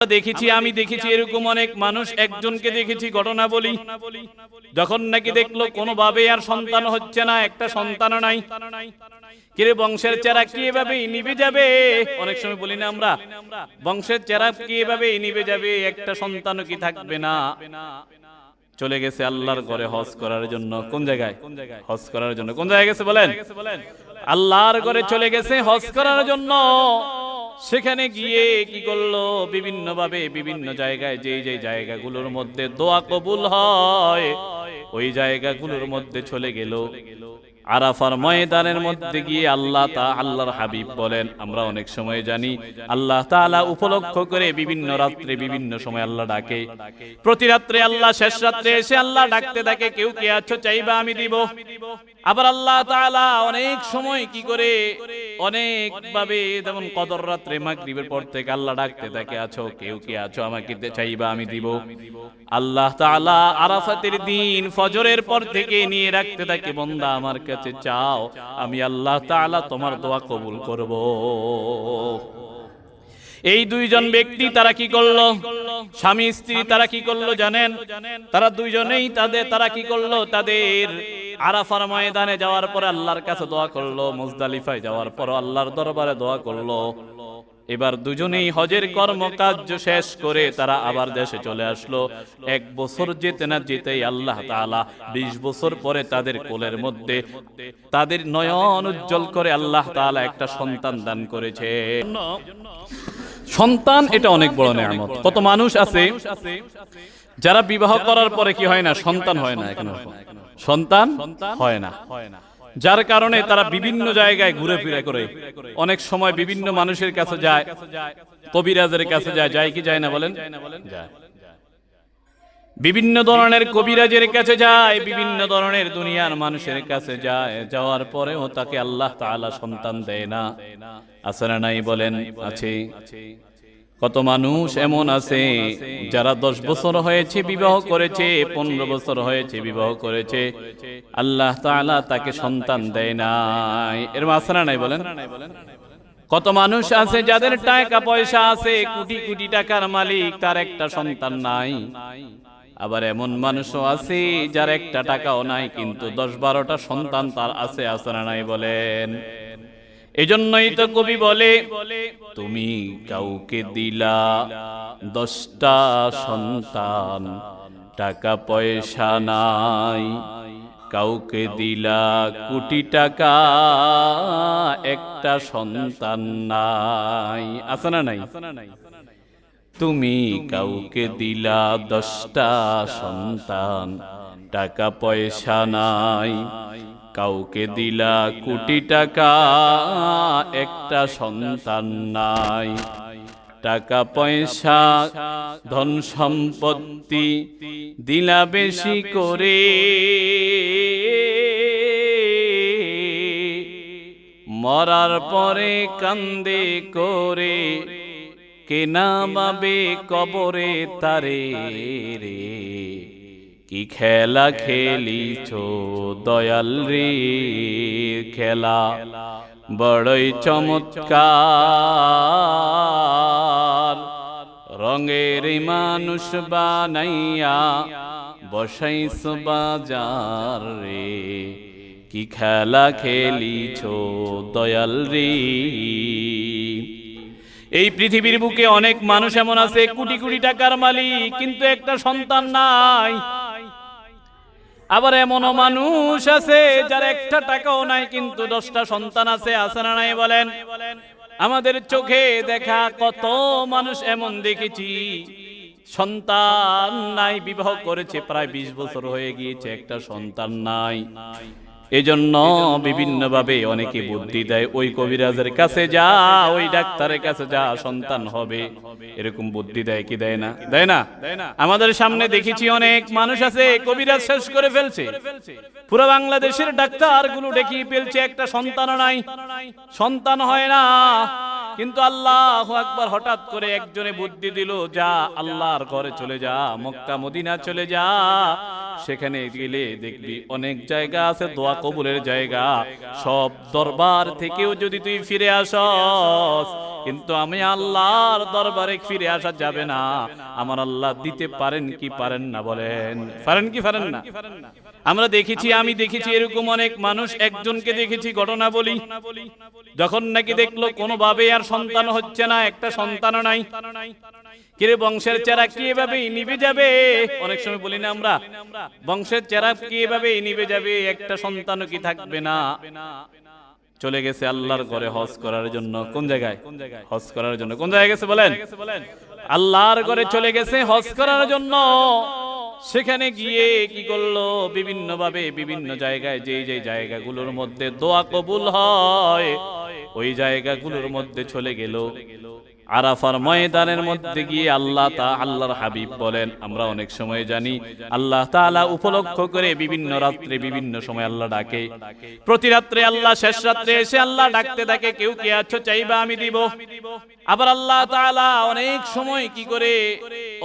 দেখেছি, আমি দেখেছি এরকম অনেক মানুষ। একজনকে দেখেছি, ঘটনা বলি, যখন নাকি দেখলো কোনোভাবে আর সন্তান হচ্ছে না, একটা সন্তান নাই, কিরে বংশের চেরা কি এভাবে নিভে যাবে? অনেক সময় বলি না আমরা, বংশের চেরা কি এভাবে নিভে যাবে, একটা সন্তানও কি থাকবে না? চলে গেছে আল্লাহর ঘরে হজ করার জন্য। কোন জায়গায় হজ করার জন্য? কোন জায়গায় গেছে বলেন? আল্লাহর ঘরে চলে গেছে হজ করার জন্য। সেখানে গিয়ে কি করলো? বিভিন্ন ভাবে বিভিন্ন জায়গায়, যে জায়গাগুলোর মধ্যে দোয়া কবুল হয়, ওই জায়গাগুলোর মধ্যে চলে গেল। আরাফার ময়দানের মধ্যে গিয়ে আল্লাহর হাবিব বলেন, আমরা অনেক সময় জানি আল্লাহ তাআলা উপলক্ষ করে বিভিন্ন রাত্রে বিভিন্ন সময় আল্লাহ ডাকে। প্রতি রাত্রে আল্লাহ শেষ রাত্রে এসে আল্লাহ ডাকতে থাকে, কেউ কে আছো চাইবা আমি দিব। আবার আল্লাহ তাআলা অনেক সময় কি করে, অনেক ভাবে, যেমন কদর রাত্রে মাগরিবের পর থেকে আল্লাহ ডাকতে থাকে, আছো কেউ কে আছো আমাকে চাইবা আমি দিব। আল্লাহ তাআলা আরাফাতের দিন ফজরের পর থেকে নিয়ে রাখতে থাকে, বান্দা আমার কাছে চাও, আমি আল্লাহ তাআলা তোমার দোয়া কবুল করব। এই দুইজন ব্যক্তি তারা কি করলো? স্বামী স্ত্রী তারা কি করলো জানেন? তারা দুইজনেই তারা কি করলো? তাদের আরাফার ময়দানে যাওয়ার পরে আল্লাহর কাছে দোয়া করলো, মুজদালিফায় যাওয়ার পর আল্লাহর দরবারে দোয়া করলো। এবার দুজনেই হজের কর্মকাজ শেষ করে তারা আবার দেশে চলে আসলো। 1 বছর যেতে না যেতেই আল্লাহ তাআলা 20 বছর পরে তাদের কোলের মধ্যে, তাদের নয়ন উজ্জ্বল করে আল্লাহ তাআলা একটা সন্তান দান করেছে। সন্তান এটা অনেক বড় নিয়ামত। কত মানুষ আছে যারা বিবাহ করার পরে কি হয় না? সন্তান হয় না, এখনো সন্তান হয় না, যার কারণে তারা বিভিন্ন জায়গায় ঘুরে ফিরে করে। অনেক সময় বিভিন্ন মানুষের কাছে যায়, কবিরাজের কাছে যায় কি যায় না বলেন? যায়। বিভিন্ন ধরনের কবিরাজের কাছে যায়, বিভিন্ন ধরনের দুনিয়ার মানুষের কাছে যায়, যাওয়ার পরেও তাকে আল্লাহ তাআলা সন্তান দেয় না। আছে না নাই বলেন? আছে। কত মানুষ এমন আছে যারা 10 বছর হয়েছে বিবাহ করেছে, 15 বছর হয়েছে বিবাহ করেছে, আল্লাহ তাআলা তাকে সন্তান দেয় নাই। এর আছে না নাই বলেন? কত মানুষ আছে যাদের টাকা পয়সা আছে, কোটি কোটি টাকার মালিক, তার একটা সন্তান নাই। আবার এমন মানুষও আছে যার একটা টাকাও নাই, কিন্তু 10-12টা সন্তান তার আছে। আছে না নাই বলেন? এজন্যই তো কবি বলে, তুমি কাউকে দিলা 10টা সন্তান, টাকা পয়সা নাই, কাউকে দিলা কোটি টাকা, একটা সন্তান নাই। আছে না নাই? তুমি কাউকে দিলা 10টা সন্তান, টাকা পয়সা নাই, কাউকে দিলা কোটি টাকা, একটা সন্তান নাই। টাকা পয়সা ধন সম্পত্তি দিলা বেশি করে, মরার পরে কান্দে করে, কেনা বাবে কবরে তারে রে। কি খেলা খেলিছো দয়াল রে, খেলা বড়ই চমৎকার, রঙের মানুষ বানাইয়া বসাইছো বাজার রে। কি খেলা খেলিছো দয়াল রে। এই পৃথিবীর বুকে অনেক মানুষ এমন আছে, কোটি কোটি টাকার মালিক, কিন্তু একটা সন্তান নাই। আবার এমনও মানুষ আছে যার একটা টাকাও নাই, কিন্তু 10টা সন্তান আছে। আছে না নাই বলেন? আমাদের চোখে দেখা কত মানুষ এমন দেখেছি, সন্তান নাই, বিবাহ করেছে প্রায় 20 বছর হয়ে গিয়েছে, একটা সন্তান নাই। এজন্য বিভিন্ন ভাবে অনেকে বুদ্ধি দেয়, ওই কবিরাজের কাছে যা, ওই ডাক্তারের কাছে যা, সন্তান হবে, এরকম বুদ্ধি দেয় কি দেয় না? দেয় না? আমাদের সামনে দেখেছি অনেক মানুষ আছে কবিরাজ শেষ করে ফেলছে, পুরো বাংলাদেশের ডাক্তার গুলো দেখিয়ে ফেলছে, একটা সন্তান নাই, সন্তান হয় না। কিন্তু আল্লাহু আকবার, হঠাৎ করে একজনে বুদ্ধি দিল, যা আল্লাহর ঘরে চলে যা, মক্কা মদিনা চলে যা, সেখানে গেলে দেখবি অনেক জায়গা আছে দোয়া কবুলের জায়গা। সব দরবার থেকেও যদি তুই ফিরে আসস, কিন্তু আমি আল্লাহর দরবারে ফিরে আসা যাবে না। আমার আল্লাহ দিতে পারেন কি পারেন না বলেন? পারেন কি পারেন না? আমরা দেখেছি, আমি দেখেছি এরকম অনেক মানুষ। একজনকে দেখেছি, ঘটনা বলি, যখন নাকি দেখলো কোনোভাবে আর সন্তান হচ্ছে না, একটা সন্তানও নাই, কিরে বংশের চেরা কি এভাবেই নিভে যাবে? অনেক সময় বলি না আমরা, বংশের চেরা কি এভাবেই নিভে যাবে, একটা সন্তানও কি থাকবে না? চলে গেছে আল্লাহর ঘরে হজ করার জন্য। কোন জায়গায়? হজ করার জন্য। কোন জায়গায় গেছে বলেন? আল্লাহর ঘরে চলে গেছে হজ করার জন্য। সেখানে গিয়ে কি করলো? বিভিন্ন ভাবে বিভিন্ন জায়গায়, যে জায়গাগুলোর মধ্যে দোয়া কবুল হয়, ওই জায়গাগুলোর মধ্যে চলে গেল। আরাফার ময়দানের মধ্যে গিয়ে আল্লাহর হাবিব বলেন, আমরা অনেক সময় জানি আল্লাহ তাআলা উপলক্ষ করে বিভিন্ন রাত্রে বিভিন্ন সময় আল্লাহ ডাকে। প্রতি রাত্রে আল্লাহ শেষ রাত্রে এসে আল্লাহ ডাকতে থাকে, কেউ কে আছো চাইবা আমি দিব। আবার আল্লাহ তাআলা অনেক সময় কি করে,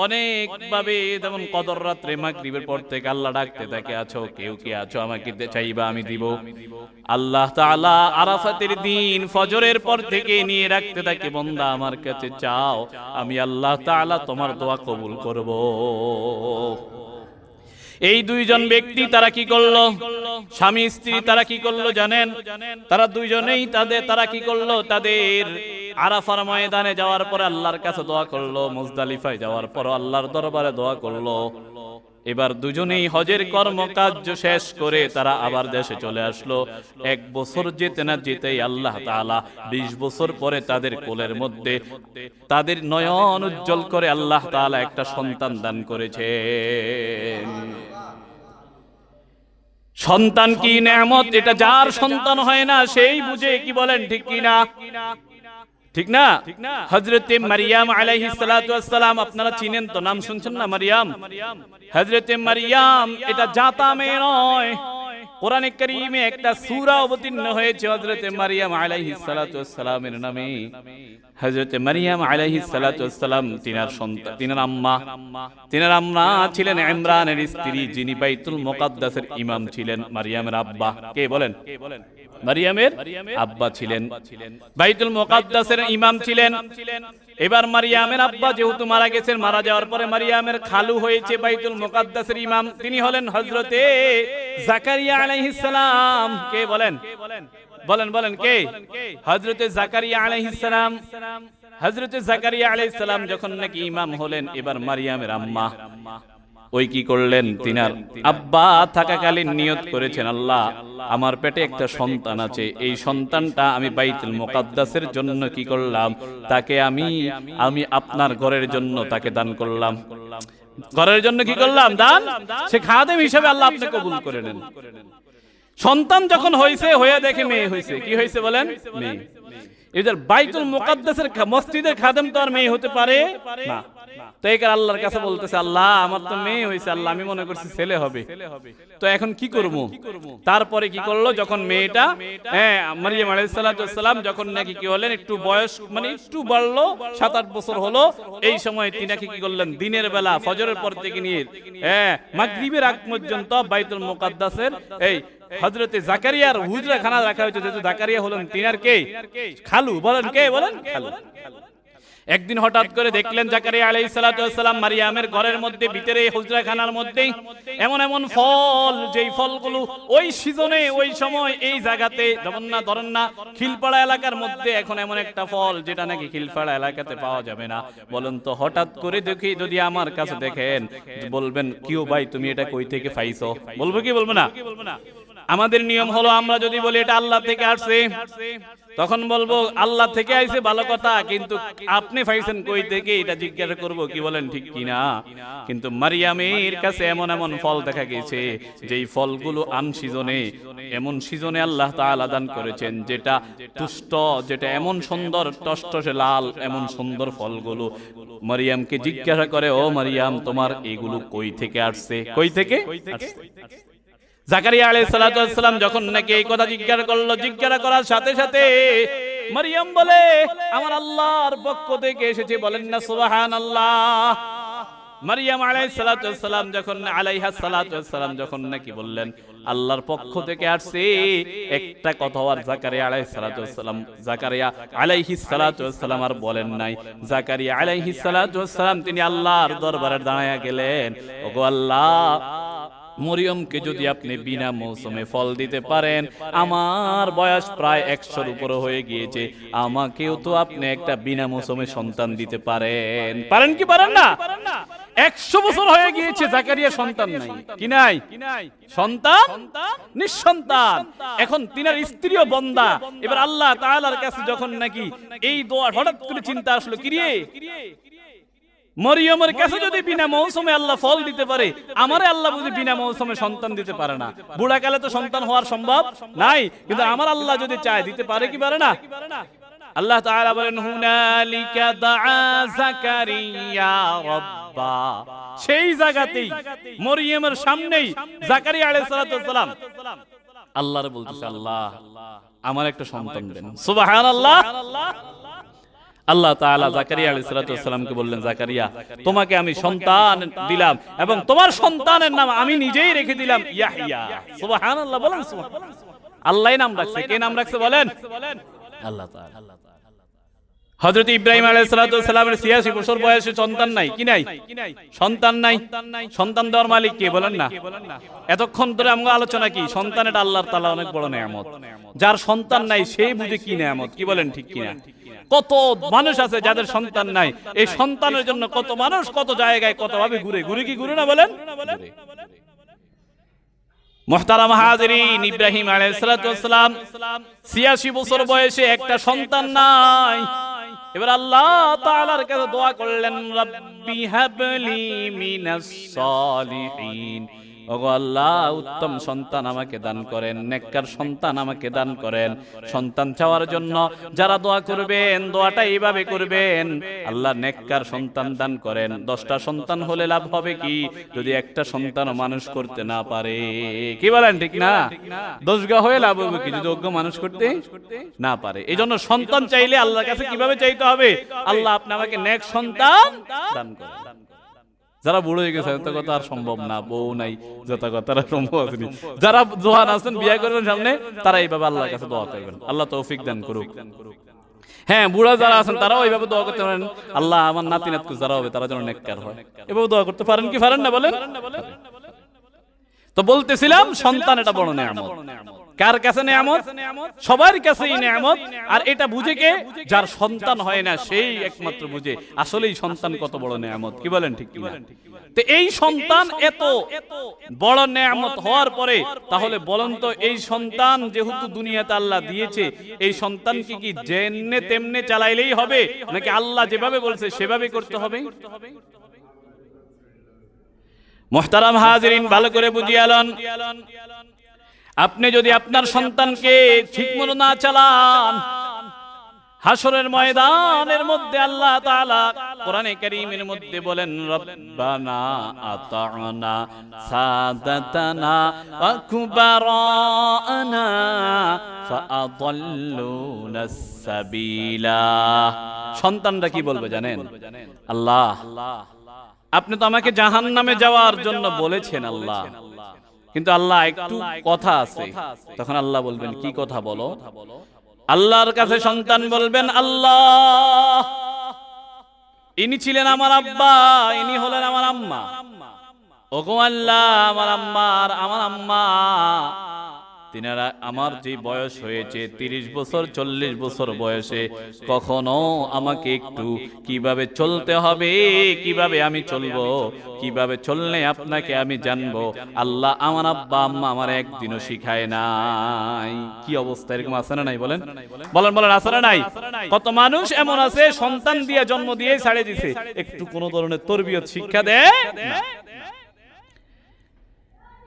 অনেক ভাবে, যেমন কদর রাত্রে মাগরিবের পর থেকে আল্লাহ ডাকতে থাকে, আছো কেউ কে আছো আমাকে চাইবা আমি দিব। আল্লাহ তাআলা আরাফাতের দিন ফজরের পর থেকে নিয়ে রাখতে থাকে, বান্দা আমার কাছে চাও, আমি আল্লাহ তাআলা তোমার দোয়া কবুল করব। এই দুইজন ব্যক্তি তারা কি করলো? স্বামী স্ত্রী তারা কি করলো জানেন? তারা দুইজনেই তারা কি করলো? তাদের আরাফার ময়দানে যাওয়ার পরে আল্লাহর কাছে দোয়া করলো, মুজদালিফায় যাওয়ার পর আল্লাহর দরবারে দোয়া করলো। এবার দুজনেই হজের কর্মকাজ শেষ করে তারা আবার দেশে চলে আসলো। 1 বছর যেতে না যেতেই আল্লাহ তাআলা 20 বছর পরে তাদের কোলের মধ্যে তাদের নয়ন উজ্জ্বল করে আল্লাহ তাআলা একটা সন্তান দান করেছেন। সন্তান কি নেয়ামত! এটা যার সন্তান হয় না সেই বুঝে, কি বলেন ঠিক কি না? ঠিক না? হযরতে মারিয়াম আলাইহিস সালাতু ওয়াস সালাম, আপনারা চিনেন তো, নাম শুনছেন না মারিয়াম? হযরতে মারিয়াম এটা জাতা মেয়ে নয়। কোরআনে কারীমে একটা সূরা অবতীর্ণ হয়েছে হযরতে মারিয়াম আলাইহিস সালাতু ওয়াস সালামের নামে। হযরতে মারিয়াম আলাইহিস সালাতু ওয়াস সালাম তিনার সন্তান, তিনার আম্মা ছিলেন ইমরানের স্ত্রী, যিনি বাইতুল মুকাদ্দাসের ইমাম ছিলেন। মারিয়ামের আব্বা কে বলেন? মারিয়ামের আব্বা ছিলেন, বাইতুল মুকাদ্দাসের ইমাম ছিলেন। এবার মারিয়ামের আব্বা যেহেতু মারা গেছেন, মারা যাওয়ার পরে মারিয়ামের খালু হয়েছে বাইতুল মুকাদ্দাসের ইমাম। তিনি হলেন হযরতে জাকারিয়া আলাইহিস সালাম। কে বলেন? বলেন কে? হযরতে জাকারিয়া আলাইহিস সালাম। হযরতে জাকারিয়া আলাইহিস সালাম যখন নাকি ইমাম হলেন, এবার মারিয়ামের আম্মা ওই কি করলেন? তিনার আব্বা থাকাকালীন নিয়ত করেছেন, আল্লাহ আমার পেটে একটা সন্তান আছে, এই সন্তানটা আমি বাইতুল মুকাদ্দাসের জন্য কি করলাম, তাকে আমি আপনার ঘরের জন্য তাকে দান করলাম। ঘরের জন্য কি করলাম? দান। সে খাদেম হিসেবে আল্লাহ আপনি কবুল করে নেন। সন্তান যখন হয়েছে, হয়ে দেখে মেয়ে হয়েছে। কি হয়েছে বলেন? মেয়ে। এদের বাইতুল মুকাদ্দাসের মসজিদের খাদেম তো আর মেয়ে হতে পারে না। তো এই আল্লাহর কাছে বলতেছে, আল্লাহ আমার তো মেয়ে হয়েছে, আল্লাহ আমি মনে করছি ছেলে হবে, তো এখন কি করব? তারপরে কি করলো? যখন মেয়েটা মারিয়াম আলাইহিস সালাতু ওয়াস সালাম যখন নাকি কি হলেন, একটু বয়স মানে একটু বাড়লো, 7-8 বছর হলো, এই সময় তিনি নাকি কি করলেন, দিনের বেলা ফজরের পর থেকে নিয়ে মাগরিবের আগ পর্যন্ত বাইতুল মুকাদ্দাসের এই হযরতে জাকারিয়ার হুজরা খানা রাখা হয়েছে। যেহেতু জাকারিয়া হলেন তিনার কে? খালু। বলেন কে? বলেন খালু। একদিন হঠাৎ করে দেখলেন জাকারিয়া আলাইহিস সালাতু ওয়াস সালাম মারিয়ামের ঘরের মধ্যে, ভিতরে হুজরাখানার মধ্যে এমন এমন ফল, যেই ফলগুলো ওই সিজনে, ওই সময় এই জায়গাতে, যেমন না ধরেন না খিলপাড়া এলাকার মধ্যে এখন এমন একটা ফল যেটা নাকি খিলপাড়া এলাকাতে পাওয়া যাবে না। বলেন তো হঠাৎ করে দেখি যদি আমার কাছে দেখেন, বলবেন কিও ভাই তুমি এটা কই থেকে পাইছো? বলবো কি বলবো না? আমাদের নিয়ম হলো, আমরা যদি বলি এটা আল্লাহ থেকে আসছে, তখন বলবো আল্লাহ থেকে আইছে, ভালো কথা, কিন্তু আপনি পাইছেন কই থেকে এটা জিজ্ঞাসা করব, কি বলেন ঠিক কিনা? কিন্তু মারিয়ামের কাছে এমন এমন ফল দেখা গেছে, যেই ফলগুলো আনসিজনে, এমন সিজনে আল্লাহ তাআলা দান করেছেন, যেটা তুষ্ট, যেটা এমন সুন্দর টসটসে লাল, এমন সুন্দর ফলগুলো। মারিয়ামকে জিজ্ঞাসা করে, ও মারিয়াম তোমার এগুলো কই থেকে আসছে? কই থেকে আসছে? জাকারিয়া আলাইহিস সালাতু ওয়াস সালাম যখন নাকি এই কথা জিজ্ঞাসা করলো, জিজ্ঞাসা করার সাথে সাথে মারিয়াম বলে, আমার আল্লাহর পক্ষ থেকে এসেছে। বলেন না সুবহানাল্লাহ। মারিয়াম আলাইহিস সালাতু ওয়াস সালাম যখন নাকি বললেন আল্লাহর পক্ষ থেকে আসছে, একটা কথা আর জাকারিয়া আলাইহিস সালাতু ওয়াস সালাম আর বলেন নাই। জাকারিয়া আলাইহিস সালাতু ওয়াস সালাম তিনি আল্লাহর দরবারে দাঁড়ায়া গেলেন, ওগো আল্লাহ, মরিয়মকে যদি আপনি বিনা মৌসুমে ফল দিতে পারেন, আমার বয়স প্রায় 100-র উপরে হয়ে গিয়েছে, আমাকেও তো আপনি একটা বিনা মৌসুমে সন্তান দিতে পারেন কি পারেন না? 100 বছর হয়ে গিয়েছে, জাকারিয়া সন্তান নাই। কি নাই? সন্তান নিঃসন্তান। এখন তিনার স্ত্রীও বন্দা। এবার আল্লাহ তাআলার কাছে যখন নাকি এই দোয়া, হঠাৎ করে চিন্তা আসলো, কি রে, মরিয়মের কাছে যদি বিনা মৌসুমে আল্লাহ ফল দিতে পারে, আমারে আল্লাহ বুঝি বিনা মৌসুমে সন্তান দিতে পারে না? বুড়াকালে তো সন্তান হওয়ার সম্ভব নাই, কিন্তু আমার আল্লাহ যদি চায় দিতে পারে কি পারে না? আল্লাহ তাআলা বলেন, হুনালিকা দাআ জাকারিয়া রাব্বা। সেই জায়গাতেই মরিয়মের সামনেই জাকারিয়া আলাইহিস সালাম আল্লাহর বলতেছে, আল্লাহ আমার একটা সন্তান দেন। সুবহানাল্লাহ। আল্লাহ তাআলা জাকারিয়া আলাইহিস সালামকে বললেন, জাকারিয়া, তোমাকে আমি সন্তান দিলাম এবং তোমার সন্তানের নাম আমি নিজেই রেখে দিলাম ইয়াহইয়া। সুবহানাল্লাহ, বলেন সুবহানাল্লাহ। আল্লাহই নাম রাখছে। কে নাম রাখছে বলেন? আল্লাহ তাআলা। হযরত ইব্রাহিম আলাইহিস সালামের 86 বছর বয়সে সন্তান নাই। কি নাই? সন্তান নাই। সন্তান দেওয়ার মালিক কে বলেন না? এতক্ষণ ধরে আমরা আলোচনা কি, সন্তান এটা আল্লাহর তাআলা অনেক বড় নেয়ামত। যার সন্তান নাই সেই বুঝে কি নেয়ামত। কি বলেন, ঠিক কিনা? কত মানুষ আছে যাদের সন্তান নাই, এই সন্তানের জন্য কত মানুষ কত জায়গায় কত ভাবে ঘুরে কি ঘুরে না বলেন? মুহতারাম হাজিরিন, ইব্রাহিম আলাইহিস সালাম 86 বছর বয়সে একটা সন্তান নাই। এবার আল্লাহ তাআলার কাছে দোয়া করলেন, রাব্বি হাবলি মিনাস সালিহিন। ওগো আল্লাহ, উত্তম সন্তান আমাকে দান করেন, নেককার সন্তান আমাকে দান করেন। সন্তান চাওয়ার জন্য যারা দোয়া করবেন, দোয়াটা এইভাবে করবেন, আল্লাহ নেককার সন্তান দান করেন। 10টা সন্তান হলে লাভ হবে কি, যদি একটা সন্তান মানুষ করতে না পারে? কি বলেন, ঠিক না? 10 হয়ে লাভ হবে কি, যদি অজ্ঞ মানুষ করতে না পারে? এই জন্য সন্তান চাইলে আল্লাহর কাছে কিভাবে চাইতে হবে? আল্লাহ আপনি আমাকে নেক সন্তান দান করেন। যারা বুড়ো হয়ে গেছে এত কথা আর সম্ভব না, বউ নাই, যত কথা সম্ভব আছে। যারা জোয়ান আছেন, বিয়ে করবেন সামনে, তারা এইভাবে আল্লাহর কাছে দোয়া করবেন। আল্লাহ তৌফিক দান করুক। হ্যাঁ, বুড়া যারা আছেন তারাও এইভাবে দোয়া করতে পারেন, আল্লাহ আমার নাতি নাতকু যারা হবে তারা যেন নেককার হয়। এভাবে দোয়া করতে পারেন কি পারেন না বলেন? তো বলতেছিলাম, সন্তান এটা বড় নেয়ামত। কার কাছে নেয়ামত? সবার কাছেই নেয়ামত। আর এটা বুঝে কে? যার সন্তান হয় না সেই একমাত্র বুঝে আসলেই সন্তান কত বড় নেয়ামত। কি বলেন, ঠিক কি? তো এই সন্তান এত বড় নেয়ামত হওয়ার পরে তাহলে বলেন তো, এই সন্তান যেহেতু দুনিয়াতে আল্লাহ দিয়েছে, এই সন্তানকে কি যেমনে তেমনে চালাইলেই হবে, নাকি আল্লাহ যেভাবে বলছে সেভাবে করতে হবে? মুহতারাম হাজিরিন, ভালো করে বুঝিয়ালন। আপনি যদি আপনার সন্তানকে ঠিকমতো না চালান, হাসরের ময়দানের মধ্যে আল্লাহ তাআলা কোরআনে কারীমের মধ্যে বলেন, রব্বানা আতা'না সাদাতানা ওয়া কুবারানা ফাআদাল্লুনাস সাবিলা। সন্তানরা কি বলবে জানেন? আল্লাহ, আপনি তো আমাকে জাহান্নামে যাওয়ার জন্য বলেছেন আল্লাহ, কিন্তু আল্লাহ একটু কথা আছে। তখন আল্লাহ বলবেন, কি কথা বলো? আল্লাহর কাছে সন্তান বলবেন, আল্লাহ, ইনি ছিলেন আমার আব্বা, ইনি হলেন আমার আম্মা। ওগো আল্লাহ, আমার আম্মা তিনারা আমার যে বয়স হয়েছে 30 বছর 40 বছর বয়সে কখনো আমাকে একটু কিভাবে চলতে হবে, কিভাবে আমি চলবো, কিভাবে চললে আপনাকে আমি জানবো, আল্লাহ আমার আব্বা আম্মা আমার একদিনও শিখায় নাই। কি অবস্থা, এরকম আছে না নাই? বলেন বলেন বলেন, আছে না নাই? কত মানুষ এমন আছে সন্তান দিয়ে জন্ম দিয়ে ছাড়ে দিছে, একটু কোন ধরনের তরবিয়ত শিক্ষা দেয় না।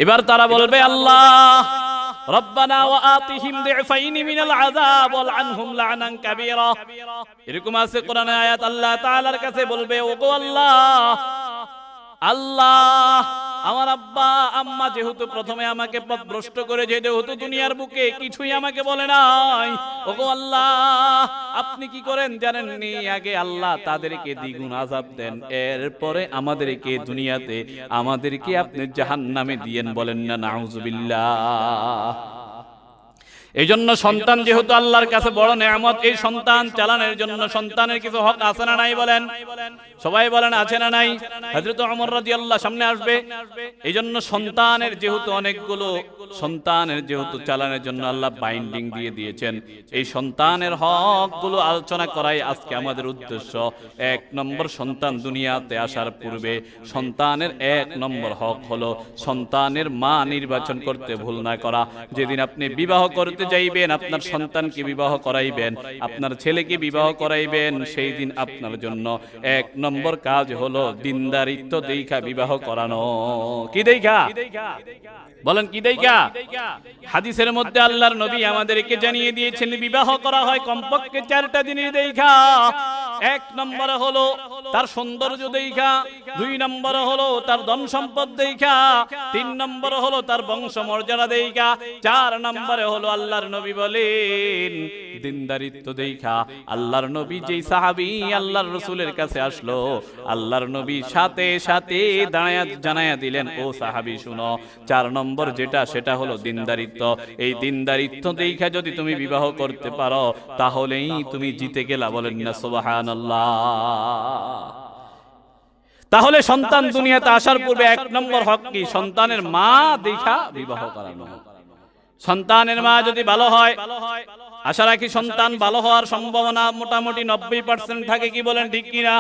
এবার তারা বলবে, আল্লাহ রব্বানা ওয়া আতিহিম দিফাইনি মিনাল আযাব ওয়াল আনহুম লা'নান কাবীরা। এরকম আছে কোরআনে আয়াত। আল্লাহ তাআলার কাছে বলবে, ওগো আল্লাহ, আল্লাহ আমার আব্বা আম্মা যেহেতু প্রথমে আমাকে পথভ্রষ্ট করে যেহেতু দুনিয়ার বুকে কিছুই আমাকে বলে নাই, ওগো আল্লাহ আপনি কি করেন জানেননি? আগে আল্লাহ তাদেরকে দ্বিগুণ আযাব দেন, এরপরে আমাদেরকে দুনিয়াতে আমাদেরকে আপনি জাহান্নামে দিয়েন। বলেন না নাউযুবিল্লাহ। এই জন্য সন্তান যেহেতু আল্লাহর কাছে বড় নেয়ামত, এই সন্তান চালানোর জন্য সন্তানের কিছু হক আছে না নাই? বলেন, সবাই বলেন আছে না নাই? হযরত ওমর রাদিয়াল্লাহু সামনে আসবে। এই জন্য সন্তানের যেহেতু চালানোর জন্য আল্লাহ বাইন্ডিং দিয়ে দিয়েছেন, এই সন্তানের হকগুলো আলোচনা করাই আজকে আমাদের উদ্দেশ্য। 1 নম্বর, সন্তান দুনিয়াতে আসার পূর্বে সন্তানের 1 নম্বর হক হলো সন্তানের মা নির্বাচন করতে ভুল না করা। যেদিন আপনি বিবাহ করতে যাইবেন, আপনার সন্তানকে বিবাহ করাইবেন, আপনার ছেলেকে বিবাহ করাইবেন, সেই দিন আপনার জন্য 1 নম্বর কাজ হলো দিনদারিত্ব দেইখা বিবাহ করানো। কি দেইখা? বলেন কি দেইখা? হাদিসের মধ্যে আল্লাহর নবী আমাদেরকে জানিয়ে দিয়েছেন বিবাহ করা হয় কমপক্ষে 4টা জিনিস দেইখা। 1 নম্বরে হলো তার সৌন্দর্য দেইখা, 2 নম্বরে হলো তার ধন সম্পদ দেইখা, 3 নম্বরে হলো তার বংশ মর্যাদা দেইখা, 4 নম্বরে হলো আল্লাহর নবী বলেন দিনদারিত্ব দেইখা। আল্লাহর নবী যেই সাহাবী আল্লাহর রাসূলের কাছে আসলো, আল্লাহর নবী সাথে সাথে জানায়া দিলেন, ও সাহাবী শুনো, 4 নম্বর যেটা সেটা হলো দিনদারিত্ব। এই দিনদারিত্ব দেইখা যদি তুমি বিবাহ করতে পারো তাহলেই তুমি জিতে গেলা। বলেন না সুবহানাল্লাহ। তাহলে সন্তান দুনিয়াতে আসার পূর্বে 1 নম্বর হক কি? সন্তানের মা দেখা বিবাহ করানো। সন্তানের মা যদি ভালো হয়, আশা রাখি সন্তান ভালো হওয়ার সম্ভাবনা মোটামুটি 90% থাকে। কি বলেন ঠিক কিনা?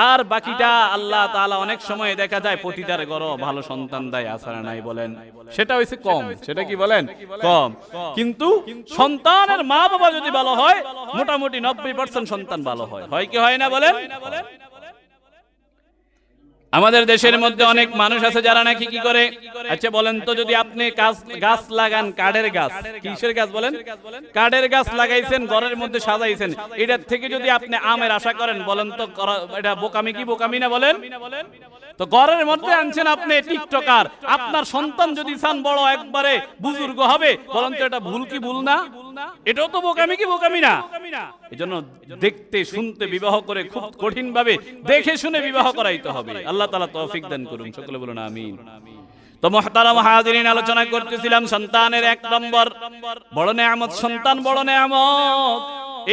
আর বাকিটা আল্লাহ তাআলা অনেক সময় দেখা যায় প্রতিটার ঘরে ভালো সন্তান দেয়, আসারা নাই। বলেন সেটা হইছে কম। সেটা কি বলেন? কম। কিন্তু সন্তানের মা বাবা যদি ভালো হয় মোটামুটি 90% সন্তান ভালো হয়। হয় কি হয় না? বলেন। আমাদের দেশের মধ্যে অনেক মানুষ আছে যারা নাকি কি করে, আচ্ছা বলেন তো, যদি আপনি গাছ লাগান, কাঠের গাছ, কিসের গাছ বলেন? কাঠের গাছ লাগাইছেন, ঘরের মধ্যে সাজাইছেন, এটার থেকে যদি আপনি আমের আশা করেন, বলেন তো এটা বোকামি কি বোকামি না? বলেন। তো ঘরের মধ্যে আনছেন আপনি টিকটকার, আপনার সন্তান যদি চান বড় একবারে বুজুর্গ হবে, বলেন তো এটা ভুল কি ভুল না? এটাও তো বোকামি কি বোকামি না? এজন্য দেখতে শুনতে বিবাহ করে খুব কঠিন ভাবে দেখে শুনে বিবাহ করাইতে হবে। আল্লাহ তাআলা তৌফিক দান করুন, সকলে বলুন আমিন। তো মুহতারাম হাজিরিন, আলোচনা করতেছিলাম সন্তানের 1 নম্বর বড় নেয়ামত। সন্তান বড় নেয়ামত।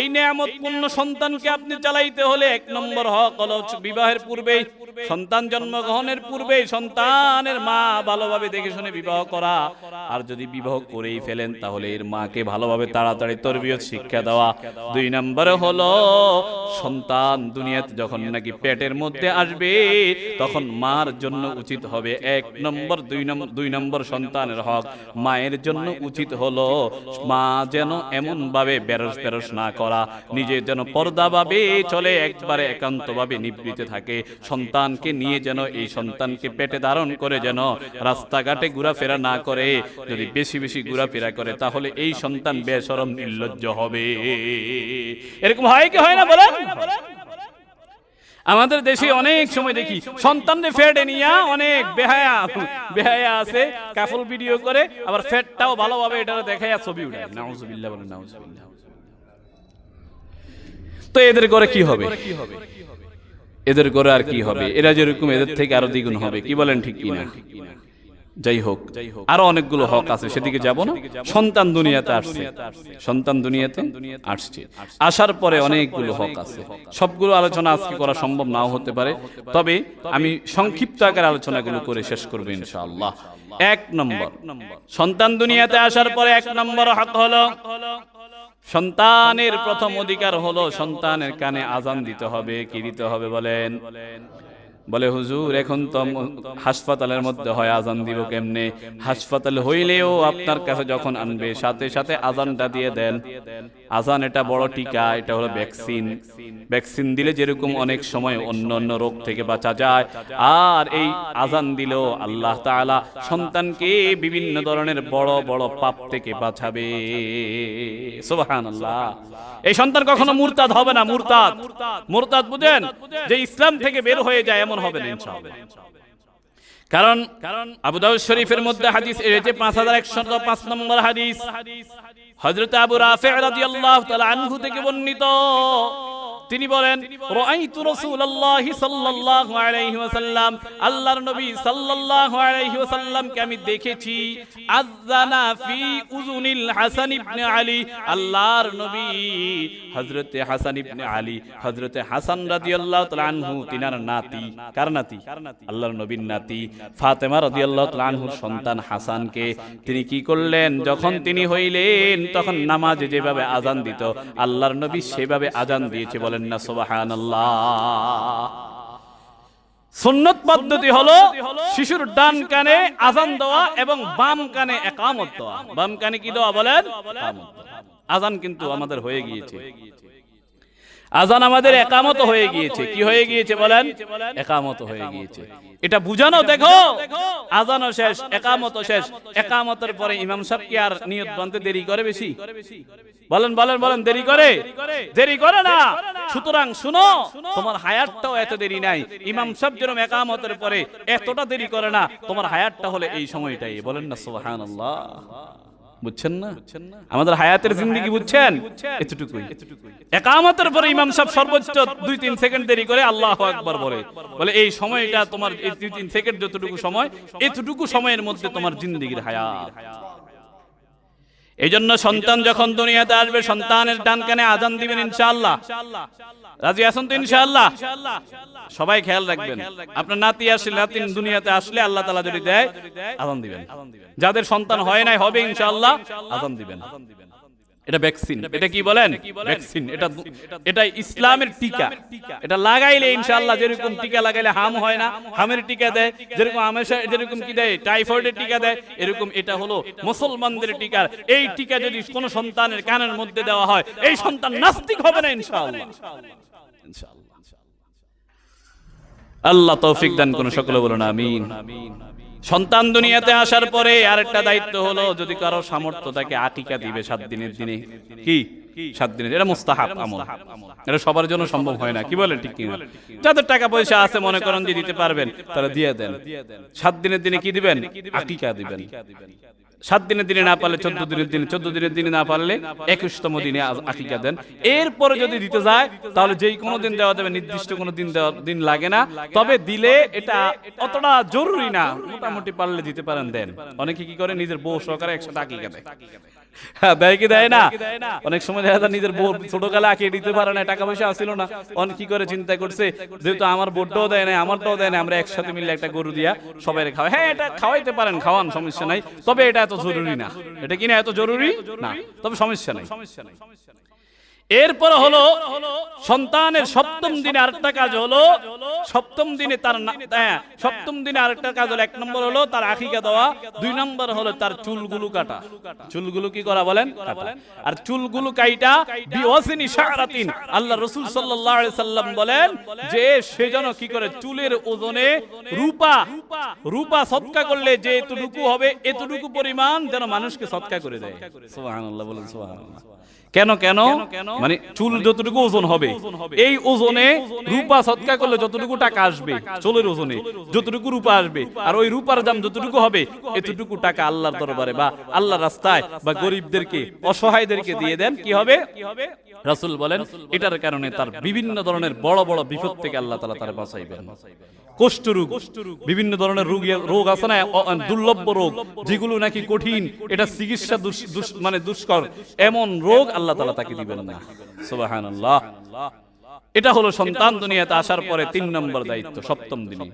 এই নেয়ামতপূর্ণ সন্তানকে আপনি চালাইতে হলে 1 নম্বর হক হলো বিবাহের পূর্বে, সন্তান জন্মগ্রহণের পূর্বে সন্তানের মা ভালোভাবে দেখে শুনে বিবাহ করা। আর যদি বিবাহ করেই ফেলেন তাহলে এর মাকে ভালোভাবে তাড়াতাড়ি তরবিয়ত শিক্ষা দেওয়া। 2 নম্বরে হলো সন্তান দুনিয়াতে যখন নাকি পেটের মধ্যে আসবে তখন মার জন্য উচিত হবে 1 নম্বর 2 নম্বর সন্তানের হক মায়ের জন্য উচিত হলো মা যেন এমন ভাবে বেরস না করা, নিজে যেন পর্দাভাবে চলে, একবারে একান্তভাবে নিবৃতে থাকে। সন্তানকে নিয়ে যেন এই সন্তানকে পেটে ধারণ করে যেন রাস্তাঘাটে ঘোরাফেরা না করে। যদি বেশি বেশি ঘোরাফেরা করে তাহলে এই সন্তান বেশরম নির্লজ্জ হবে। এরকম হয় কি হয় না? বলেন। আমাদের দেশে অনেক সময় দেখি সন্তানদের ফেটে নিয়ে অনেক বেহায়া আছে, কাফল ভিডিও করে, আবার ফেটটাও ভালোভাবে এটা দেখায় ছবি উঠায়। নাউজুবিল্লাহ বলেন, নাউজুবিল্লাহ। তো এদের করে কি হবে? এদের করে আর কি হবে? এরা যেরকম এদের থেকে আরো দ্বিগুণ হবে। কি বলেন ঠিক কিনা? যাই হোক, আরো অনেকগুলো হক আছে, সেদিকে যাব না। সন্তান দুনিয়াতে আসছে, সন্তান দুনিয়াতে আসছে, আসার পরে অনেকগুলো হক আছে। সবগুলো আলোচনা আজকে করা সম্ভব নাও হতে পারে, তবে আমি সংক্ষিপ্ত আকারে আলোচনাগুলো করে শেষ করব ইনশাআল্লাহ। 1 নম্বর, সন্তান দুনিয়াতে আসার পরে 1 নম্বর হক হলো সন্তানের প্রথম অধিকার হলো সন্তানের কানে আজান দিতে হবে। কি দিতে হবে বলেন? বলে হুজুর এখন তো হাসপাতালের মধ্যে হয়, আজান দিব কেমনে? হাসপাতাল হইলেও আপনার কাছে যখন আনবে সাথে সাথে আজানটা দিয়ে দেন। আজান এটা বড় টিকা, এটা হলো ভ্যাকসিন। ভ্যাকসিন দিলে যেরকম অনেক সময় অন্য অন্য রোগ থেকে বাঁচা যায়, আর এই আজান দিলেও আল্লাহ তাআলা সন্তানকে বিভিন্ন ধরনের বড় বড় পাপ থেকে বাঁচাবে। সুবহানাল্লাহ। এই সন্তান কখনো মুরতাদ হবে না। মুরতাদ বুঝেন? যে ইসলাম থেকে বের হয়ে যায় এমন হবে না ইনশাআল্লাহ। কারণ আবু দাউদ শরীফের মধ্যে হাদিস এসেছে 5105 নম্বর হাদিস, হযরত আবু রাফি রাদিয়াল্লাহু তাআলা আনহু থেকে বর্ণিত। তিনি বলেন, রাআইতু রাসূলুল্লাহ সাল্লাল্লাহু আলাইহি ওয়াসাল্লাম, আল্লাহর নবী সাল্লাল্লাহু আলাইহি ওয়াসাল্লামকে আমি দেখেছি, আযানা ফি উযুনিল হাসান ইবনে আলী, আল্লাহর নবী হযরতে হাসান ইবনে আলী, হযরতে হাসান রাদিয়াল্লাহু তাআলা আনহু তিনার নাতি, কার নাতি? আল্লাহর নবীর নাতি ফাতেমা রাদিয়াল্লাহু তাআলা আনহুর সন্তান হাসানকে তিনি কি করলেন, যখন তিনি হইলেন তখন নামাজে যেভাবে আযান দিত আল্লাহর নবী সেভাবে আযান দিয়েছে। বলেন না সুবহানাল্লাহ। সুন্নত পদ্ধতি হলো শিশুর ডান কানে আযান দেওয়া এবং বাম কানে ইকামত দেওয়া। বাম কানে কি দেওয়া? বলেন আযান। কিন্তু আমাদের হয়ে গিয়েছে, আযান আমাদের ইকামত হয়ে গিয়েছে। কি হয়ে গিয়েছে? বলেন ইকামত হয়ে গিয়েছে। এটা বুঝানো, দেখো আযানও শেষ, ইকামতও শেষ। ইকামতের পরে ইমাম সাহেব কি আর নিয়ত বানতে দেরি করে বেশি? বলেন বলেন বলেন, দেরি করে? দেরি করে না। সুতরাং শুনো, তোমার হায়াতটাও এত দেরি নাই। ইমাম সাহেব যেরকম ইকামতের পরে এতটা দেরি করে না, তোমার হায়াতটা হলে এই সময়টাই। বলেন না সুবহানাল্লাহ। বুঝছেন না? আমাদের হায়াতের জিন্দেগি বুঝছেন? এতটুকুই। ইকামতের পরে ইমাম সাহেব সর্বোচ্চ 2-3 সেকেন্ড দেরি করে আল্লাহু আকবার বলে এই সময়টা তোমার, এই 2-3 সেকেন্ড যতটুকু সময়, এতটুকু সময়ের মধ্যে তোমার জিন্দেগির হায়াত। এইজন্য সন্তান যখন দুনিয়াতে আসবে, সন্তানের ডান কানে আযান দিবেন ইনশাআল্লাহ। রাজি আছেন তো ইনশাআল্লাহ? সবাই খেয়াল রাখবেন, আপনার নাতি আসলে, নাতি দুনিয়াতে আসলে আল্লাহ তাআলা যদি দেয় আযান দিবেন। যাদের সন্তান হয় নাই, হবে ইনশাআল্লাহ, আযান দিবেন। এটা ভ্যাকসিন। এটা কি বলেন? ভ্যাকসিন। এটা ইসলামের টিকা। এটা লাগাইলে ইনশাআল্লাহ, যেরকম টিকা লাগাইলে হাম হয় না, হামের টিকা দেয়, যেরকম হামেশা যেরকম কি দেয়, টাইফয়েডের টিকা দেয়, এরকম এটা হলো মুসলমানদের টিকা। এই টিকা যদি কোন সন্তানের কানের মধ্যে দেওয়া হয়, এই সন্তান নাস্তিক হবে না ইনশাআল্লাহ। ইনশাআল্লাহ। আল্লাহ তৌফিক দান করুন, সকলে বলুন আমিন। সন্তান দুনিয়াতে আসার পরে আরেকটা দায়িত্ব হলো, যদি কারো সামর্থ্য থাকে আকিকা দিবে 7 দিনের দিনে। কি 7 দিনের? এটা মুস্তাহাব আমল, এটা সবার জন্য সম্ভব হয় না। কি বলেন? ঠিক কি না? যাদের টাকা পয়সা আছে, মনে করেন যে দিতে পারবেন, তারা দিয়ে দেন। 7 দিনের দিনে কি দিবেন? আকিকা দিবেন। 7 দিনের দিনে না পারলে 14 দিনের দিনে, 14 দিনের দিনে না পারলে 21তম দিনে আকিকা দেন। এরপরে যদি দিতে যায় তাহলে যেই কোনো দিন দেওয়া যাবে, নির্দিষ্ট কোনো দিন লাগে না। তবে দিলে এটা অতটা জরুরি না, মোটামুটি পারলে দিতে পারেন, দেন। অনেকে কি করে, নিজের বউ সহকারে একসাথে আকিকা দেয়। দেয় কি দেয় না? অনেক সময় দেখা যায় নিজের বউ ছোটকালে আঁকিয়ে দিতে পারে না, টাকা পয়সা আসছিল না, অনেক কি করে চিন্তা করছে, যেহেতু আমার বোর্ডটাও দেয় না, আমারটাও দেয় না, আমরা একসাথে মিলে একটা গরু দিয়া সবাই খাওয়াই। হ্যাঁ, এটা খাওয়াইতে পারেন, খাওয়ান, সমস্যা নাই। তবে এটা এত জরুরি না। এটা কি না এত জরুরি না, তবে সমস্যা নাই। এরপর হলো সন্তানের 7ম দিনে আরেকটা কাজ হলো, 7ম দিনে তার 7ম দিনে আরেকটা কাজ হলো, 1 নম্বর হলো তার আকিকা দেওয়া, 2 নম্বর হলো তার চুলগুলো কাটা। চুলগুলো কি করা? বলেন কাটা। আর চুলগুলো কাইটা বিওয়াসিনি শারাতিন, আল্লাহ রাসূল সাল্লাল্লাহু আলাইহি সাল্লাম বলেন যে সে যেন কি করে, চুলের ওজনে রূপা সদকা করলে যে এতটুকু হবে, এতটুকু পরিমাণ যেন মানুষকে সদকা করে দেয়। সুবহানাল্লাহ, বলেন সুবহানাল্লাহ। কেন? মানে চুল যতটুকু ওজন হবে, এই ওজনে রূপা সদকা করলে যতটুকু টাকা আসবে, চুলের ওজনে যতটুকু রূপা আসবে, আর ওই রূপার দাম যতটুকু হবে, এতটুকু টাকা আল্লাহর দরবারে বা আল্লাহর রাস্তায় বা গরিবদেরকে, অসহায়দেরকে দিয়ে দেন। কি হবে? রাসূল বলেন এটার কারণে তার বিভিন্ন ধরনের বড় বড় বিপদ থেকে আল্লাহ তাআলা তার বাঁচাইবেন। কুষ্ঠরোগ, বিভিন্ন ধরনের রোগ আছে না, দুর্লভ রোগ, যেগুলো নাকি কঠিন, এটা চিকিৎসা মানে দুষ্কর, এমন রোগ আল্লাহ তাআলা তাকে দিবেন না। সুবহানাল্লাহ। এটা হলো সন্তান দুনিয়াতে আসার পরে 3 নম্বর দায়িত্ব, 7ম দিনে।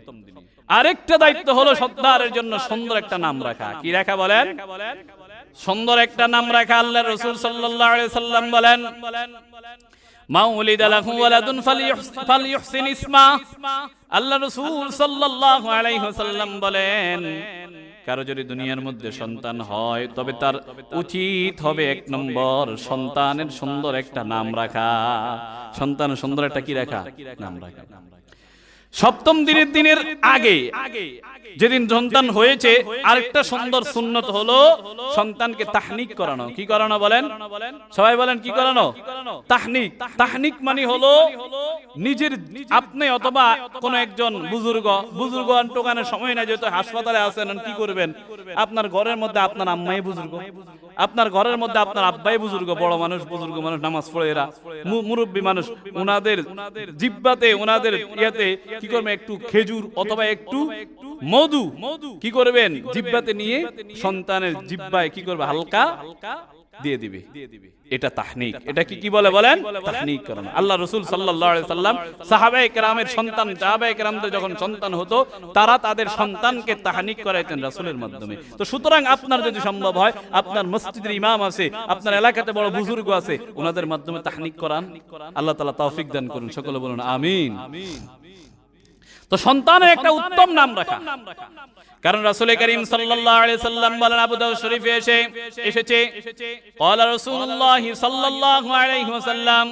আরেকটা দায়িত্ব হলো সন্তানের জন্য সুন্দর একটা নাম রাখা। কি রাখা? বলেন সুন্দর একটা নাম রাখা। আল্লাহ রাসূল সাল্লাল্লাহু আলাইহি সাল্লাম বলেন, মাউলিদা লাহু ওয়ালাদুন ফালিয়ুহসিন ইসমা। আল্লাহ রাসূল সাল্লাল্লাহু আলাইহি ওয়াসাল্লাম বলেন, কারো যদি দুনিয়ার মধ্যে সন্তান হয় তবে তার উচিত হবে 1 নম্বর সন্তানের সুন্দর একটা নাম রাখা। সন্তানের সুন্দর একটা কি রাখা? নাম রাখা। 7ম দিনের আগে যেদিন সন্তান হয়েছে আরেকটা সুন্দর সুন্নত হলো সন্তানকে তাহনিক করানো। কি করানো বলেন? সবাই বলেন কি করানো? তাহনিক। তাহনিক মানে হলো নিজের আপনি অথবা কোন একজন বুজুর্গ টোকানোর সময় না, যেহেতু হাসপাতালে আছেন, কি করবেন? আপনার ঘরের মধ্যে আপনার আম্মাই বুজুর্গ, আপনার ঘরের মধ্যে আপনার আব্বাই বুজুর্গ, বড় মানুষ, বুজুর্গ মানুষ, নামাজ পড়ে এরা মুরব্বী মানুষ, ওনাদের জিহ্বাতে ওনাদের ইয়াতে কি করবেন? একটু খেজুর অথবা একটু মধু কি করবেন? জিহ্বাতে নিয়ে সন্তানের জিহ্বায় কি করবে? হালকা দিয়ে দিবে। এটা তাহনিক। এটা কি বলে বলেন? তাহনিক করানো। আল্লাহ রাসূল সাল্লাল্লাহু আলাইহি সাল্লাম সাহাবায়ে কেরামের সন্তান, সাহাবায়ে কেরামদের যখন সন্তান হতো তারা তাদের সন্তানকে তাহনিক করাইতেন রাসূলের মাধ্যমে। তো সুতরাং আপনার যদি সম্ভব হয়, আপনার মসজিদের ইমাম আছে, আপনার এলাকাতে বড় বুজুর্গ আছে, ওনাদের মাধ্যমে তাহনিক করান। আল্লাহ তাআলা তৌফিক দান করুন। সকলে বলুন আমিন। তো সন্তানের একটা উত্তম নাম রাখা, কারণ রাসূল করিম সাল্লাল্লাহু আলাইহি সাল্লাম বলেন, আবু দাউদ শরীফে এসেছে ক্বালা রাসূলুল্লাহ সাল্লাল্লাহু আলাইহি ওয়াসাল্লাম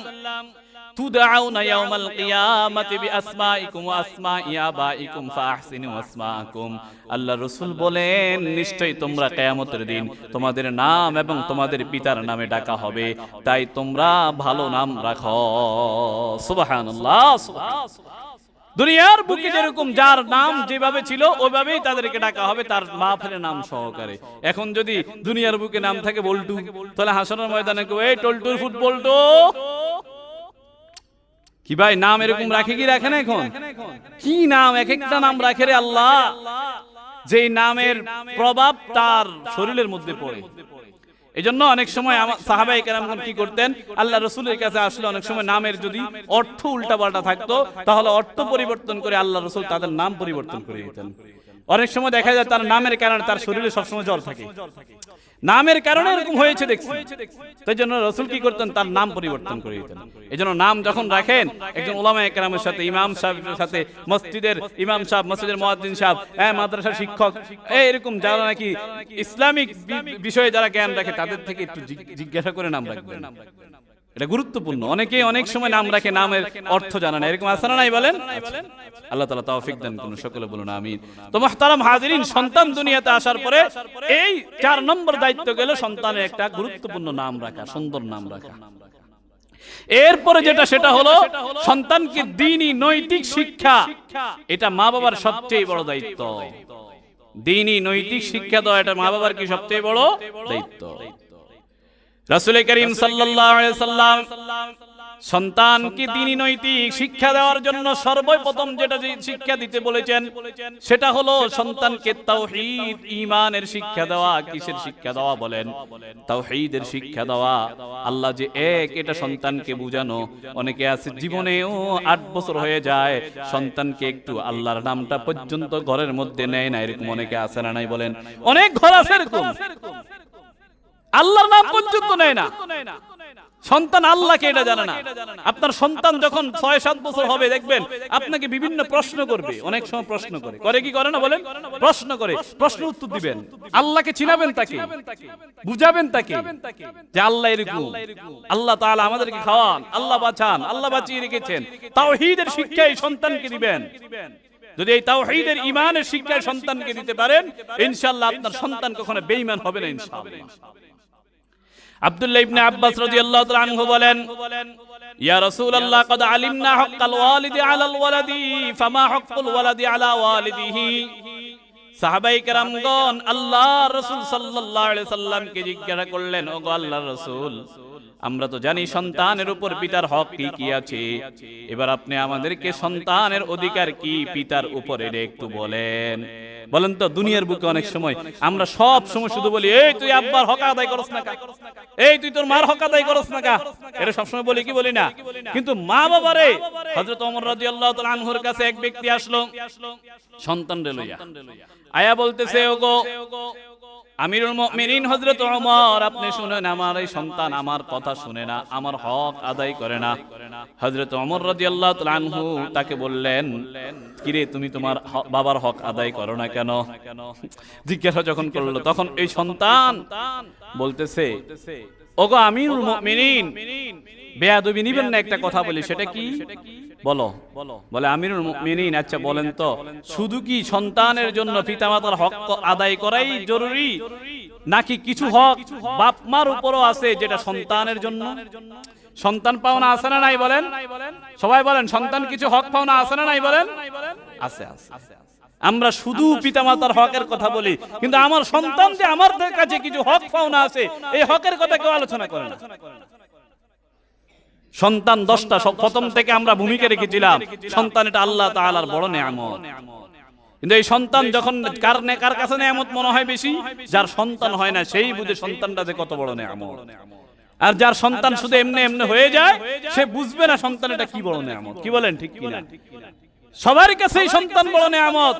তুদআউনা ইয়াউমাল কিয়ামাতি বিআসমাইকুম ওয়া আসমাই আবাইকুম ফাআহসিনু আসমাকুম। আল্লাহ রাসূল বলেন, নিশ্চয়ই তোমরা কিয়ামতের দিন তোমাদের নাম এবং তোমাদের পিতার নামে ডাকা হবে, তাই তোমরা ভালো নাম রাখো। সুবহানাল্লাহ, সুবহানাল্লাহ। দুনিয়ার বুকে যেরকম যার নাম যেভাবে ছিল ওইভাবেই তাদেরকে ডাকা হবে তার বাপের নাম সহকারে। এখন যদি দুনিয়ার বুকে নাম থাকে বল্টু, তাহলে হাসরের ময়দানে কেউ এই টল্টুর ফুটবলটো কি ভাই নাম এরকম রাখে কি রাখে না? এখন কি নাম, এক একটা নাম রাখে রে আল্লাহ, যেই নামের প্রভাব তার শরীরের মধ্যে পড়ে। এজন্য অনেক সময় সাহাবায়ে কেরামগণ কি করতেন? আল্লাহ রাসূলের কাছে আসলে অনেক সময় নামের যদি অর্থ উল্টাপাল্টা থাকতো তাহলে অর্থ পরিবর্তন করে আল্লাহ রাসূল তাদের নাম পরিবর্তন করে দিতেন। অনেক সময় দেখা যায় তার নামের কারণে তার শরীরে সবসময় জ্বর থাকে, নামের কারণে এরকম হয়েছে দেখছি। তাই জন্য রাসূল কি করতেন? তার নাম পরিবর্তন করে দিতেন। এজন্য নাম যখন রাখেন একজন উলামায়ে কেরামের সাথে, ইমাম সাহেবের সাথে, মসজিদের ইমাম সাহেব, মসজিদের মুয়াজ্জিন সাহেব, মাদ্রাসার শিক্ষক, এরকম যারা নাকি ইসলামিক বিষয়ে যারা জ্ঞান রাখে তাদের থেকে একটু জিজ্ঞাসা করে নাম রাখবেন। এটা গুরুত্বপূর্ণ। অনেকেই অনেক সময় নাম রাখে, নামের অর্থ জানা না, এরকম আছে না নাই বলেন? আল্লাহ তাআলা তৌফিক দান করুন। সকলে বলুন আমিন। তো মুহতারাম হাজিরিন, সন্তান দুনিয়াতে আসার পরে এই 4 নম্বর দায়িত্ব গেল সন্তানের একটা গুরুত্বপূর্ণ নাম রাখা, সুন্দর নাম রাখা। এরপরে যেটা সেটা হলো সন্তানকে দ্বীনি নৈতিক শিক্ষা। এটা মা বাবার সবচেয়ে বড় দায়িত্ব। দ্বীনি নৈতিক শিক্ষা দেওয়া এটা মা বাবার কি সবচেয়ে বড় দায়িত্ব। রাসূল করিম সাল্লাল্লাহু আলাইহি সাল্লাম সন্তানকে দ্বীনি নৈতিক শিক্ষা দেওয়ার জন্য সর্বপ্রথম যেটা শিক্ষা দিতে বলেছেন সেটা হলো সন্তানকে তাওহীদ, ঈমানের শিক্ষা দেওয়া। কিসের শিক্ষা দেওয়া বলেন? তাওহীদের শিক্ষা দেওয়া। আল্লাহ যে এক এটা সন্তানকে বুঝানো। অনেকে আছে জীবনেও 8 বছর হয়ে যায় সন্তানকে একটু আল্লাহর নামটা পর্যন্ত ঘরের মধ্যে নেয় না, এরকম অনেকে আছে না নাই বলেন? অনেক ঘর আছে এরকম, আল্লাহর নাম পর্যন্ত নেয় না। সন্তান আল্লাহকে এটা জানে না। আপনার সন্তান যখন 6-7 বছর হবে দেখবেন আপনাকে বিভিন্ন প্রশ্ন করবে। অনেক সময় প্রশ্ন করে কি করে না বলেন? প্রশ্ন করে, প্রশ্ন উত্তর দিবেন, আল্লাহকে চিনাবেন, তাকে বুঝাবেন, তাকে যে আল্লাহ এরকম, আল্লাহ তাআলা আমাদেরকে খাওয়ান, আল্লাহ বাঁচান, আল্লাহ বাঁচিয়ে রেখেছেন। তাওহীদের শিক্ষা এই সন্তানকে দিবেন। যদি এই তাওহীদের ঈমানের শিক্ষা সন্তানকে দিতে পারেন ইনশাআল্লাহ আপনার সন্তান কখনো বেঈমান হবে না ইনশাআল্লাহ। আব্দুল্লাহ ইবনে আব্বাস রাদিয়াল্লাহু তাআলা আনহু বলেন, ইয়া রাসূলুল্লাহ ক্বাদ আলিমনা হাক্কাল ওয়ালিদি আলাল ওয়ালাদি ফামা হাক্কুল ওয়ালাদি আলা ওয়ালিদিহি। সাহাবায়ে কেরামগণ আল্লাহর রাসূল সাল্লাল্লাহু আলাইহি সাল্লামকে জিজ্ঞাসা করলেন, ওগো আল্লাহর রাসূল, আমরা তো জানি সন্তানের উপর পিতার হক কি কি আছে, এবার আপনি আমাদেরকে সন্তানের অধিকার কি পিতার উপর এটা একটু বলেন। বলেন তো, দুনিয়ার বুকে অনেক সময় আমরা সব সময় শুধু বলি, এই তুই আব্বার হক আদায় করছ না কা, এই তুই তোর মার হক আদায় করছ না কা, এটা সব সময় বলি কি বলি না? কিন্তু মা বাবারে, হযরত ওমর রাদিয়াল্লাহু তাআলা আনহুর কাছে এক ব্যক্তি আসলো সন্তানরে লইয়া, আয়া বলতেছে, ওগো আমিরুল মুমিনিন হযরত ওমর, আপনি শুনেন, আমার এই সন্তান আমার কথা শুনে না, আমার হক আদায় করে না। হযরত ওমর রাদিয়াল্লাহু তাআলা আনহু তাকে বললেন, কিরে তুমি তোমার বাবার হক আদায় করো না কেন? জিজ্ঞাসা যখন করলো তখন এই সন্তান বলতেছে, ওগো আমিরুল মুমিনিন, বেয়াদবি নিবেন না, একটা কথা বলি, সেটা কি বলো? বলে আমিরুল মুমিনিন, আচ্ছা বলেন তো, শুধু কি সন্তানের জন্য পিতামাতার হক আদায় করাই জরুরি, নাকি কিছু হক বাপ মার উপরও আছে যেটা সন্তানের জন্য? সন্তান পাওনা আছে না নাই বলেন? সবাই বলেন, সন্তান কিছু হক পাওনা আছে না নাই বলেন? আছে, আছে। আমরা শুধু পিতামাতার হকের কথা বলি, কিন্তু আমার সন্তান যে আমার কাছে কিছু হক পাওনা আছে, এই হকের কথা কেউ আলোচনা করে না। সন্তান 10টা, প্রথম থেকে আমরা ভূমিকা রেখেছিলাম, সন্তান এটা আল্লাহ তাআলার বড় নেয়ামত। কিন্তু এই সন্তান যখন কার কাছে নেয়ামত মনে হয় বেশি? যার সন্তান হয় না সেই বুঝে সন্তানটা যে কত বড় নেয়ামত। আর যার সন্তান শুধু এমনি এমনি হয়ে যায়, সে বুঝবে না সন্তান এটা কি বড় নেয়ামত। কি বলেন, ঠিক কিনা? সবার কাছে এই সন্তান বড় নেয়ামত।